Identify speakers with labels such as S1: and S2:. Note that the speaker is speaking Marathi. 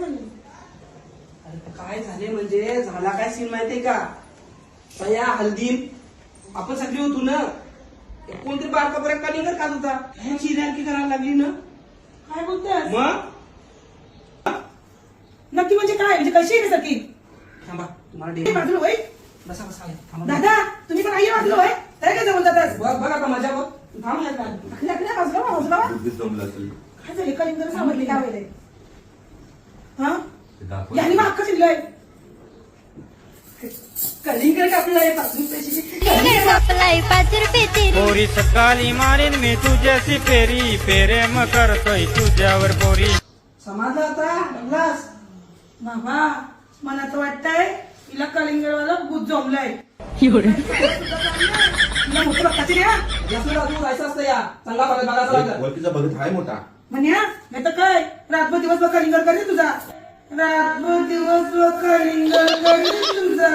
S1: अरे काय झाले म्हणजे झाला काय सीन माहितीये का? सया हल्दी आपण सगळी होतो ना, कोणतरी बारका बरं कलिंगड खात होता, ह्याची रॅंकी करायला लागली ना.
S2: काय बोलतोय?
S1: मग
S2: नक्की म्हणजे काय? म्हणजे कशी आहे सखी?
S1: थांबा तुम्हाला
S2: हे
S1: डेली
S2: बाजूला होय.
S1: बसा बसा थांबा.
S2: दादा तुम्ही पण आई बाजूला होय. काय काय जमून जातात?
S1: बघा का मजा बघ. थांब ना काय.
S2: बाजूला काय झाले? कलिंगड सामरली काय होईल? हा यांनी मग अख्खा शिरलंय. कलिंगड कापलाय 5 रुपयाची.
S3: पोरी सकाळी मारीन मी तुझ्याची फेरी, फेरे मग करतोय तुझ्यावर पोरी.
S1: समाजला आता बघलास
S2: बाबा मला तर वाटतंय तिला कलिंगडवाला भूत जमलंय.
S1: तुला मोठं बघताची रे. यासला तू जायचं असतं या चांगला बघायचा लागला.
S4: वरतीचा बघत आहे मोठा
S2: म्हण्या नाही तर काय रातभर दिवसभर कलिंगड करे तुझा. रातभर दिवसभर कलिंगड करे तुझा.